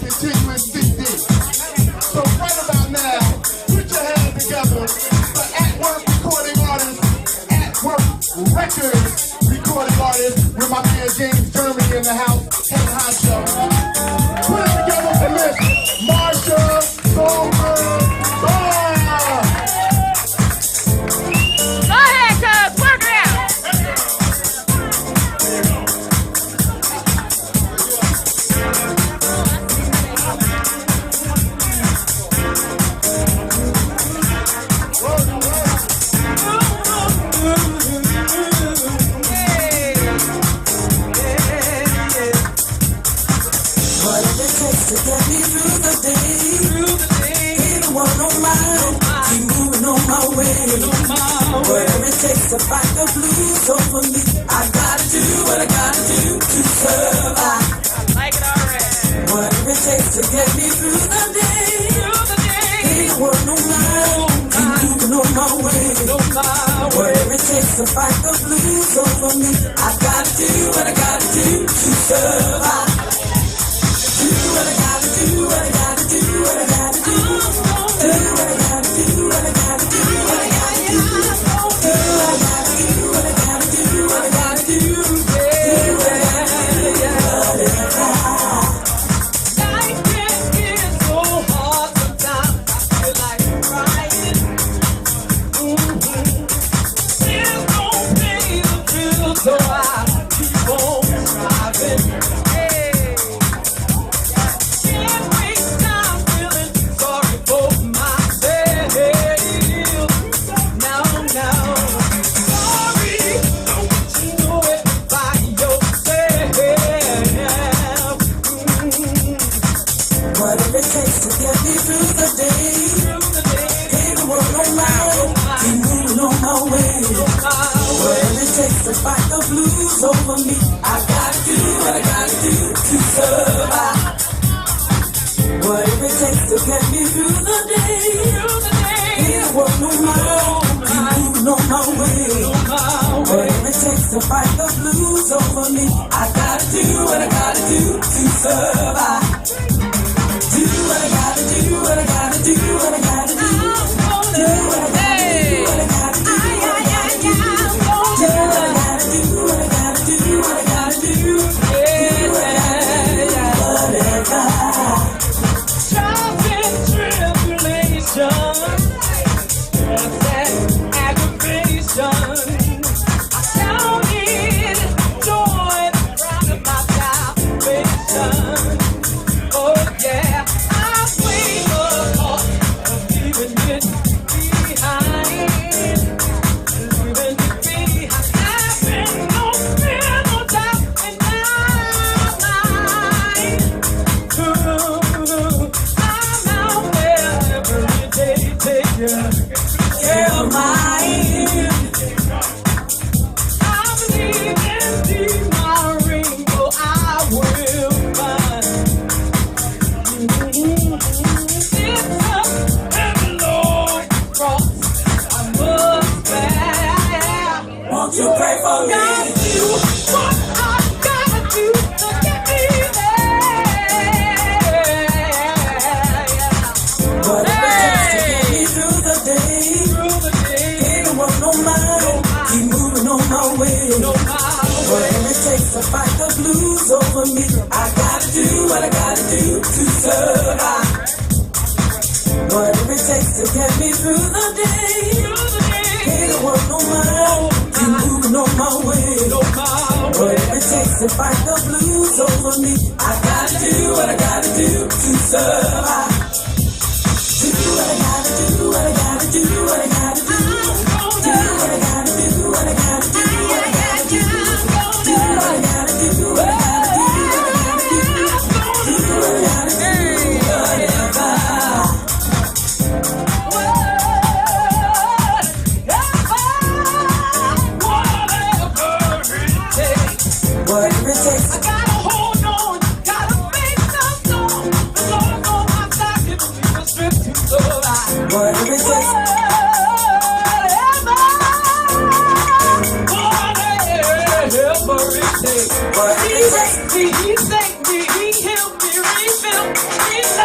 continuous CD. So right about now, put your hands together for At Work recording artists, At Work Records recording artists, with my man James Germany in the house, Head Honcho. Put it together for Miss Marsha, SONGBIRD'S. To get me through the day, ain't no one on mine, keep moving on my way. Whatever it takes to fight the blues over me, I gotta do what I gotta do to survive. Like it already. Whatever it takes to get me through the day, ain't no one on mine, keep moving on my way. Whatever it takes to fight the blues over me, I gotta do what I gotta do to survive. Do what I gotta do, what I gotta do, what I gotta do. Do what I gotta do, what I gotta do, what I gotta do. Do what I gotta do, what I gotta do, what I gotta do. Do what I gotta do, Life can get so hard sometimes. I feel like crying. There's no pay the bills, so I keep on striving. whatever it takes to get me through the day. Ain't no one on my own, keep moving on my way. Whatever it takes to fight the blues over me, I gotta do what I gotta do to survive. Whatever it takes to get me through the day. Ain't no one on my own, keep moving on my way. Whatever it takes to fight the blues over me, I gotta do what I gotta do to survive. Do what I gotta do, what I gotta do, what I gotta do. Do what I gotta do, what I gotta do, what I gotta do. Do what I gotta do, what I gotta do, what I gotta do. Do what I gotta do, whatever. Trials and tribulations, what's that aggravation? I found it joy round of my salvation. Oh yeah, I weigh the cost of leaving it behind. Leaving it behind. I've been no fear, no doubt in my mind. Ooh, I'm out there every day taking care of mine. I believe in deep my rainbow I will find. It's a heavy load cross I must bear. Won't you pray for me? Gotta do what I gotta do to get me there. Whatever it takes to get me through the day. Through the day, Ain't no one on mine, keep moving on my way. Whatever it takes to fight the blues over me, I gotta do what I gotta do to survive. Whatever it takes to get me through the day. Ain't no one on mine, keep moving on my way. Whatever it takes to fight the blues over me, I gotta do what I gotta do to survive. Do what I gotta do, what I gotta do, what I gotta do. Do what I gotta do, what I gotta do, what I gotta do. Do what I gotta do, what I gotta do, what I gotta do. Do what I gotta do, whatever. Whatever it takes. I gotta hold on, gotta make some song. The Lord's on my side, giving me the strength to survive. Whatever it takes. Whatever it takes. Whatever it takes. He saved me, he healed me, he rebuilt Jesus.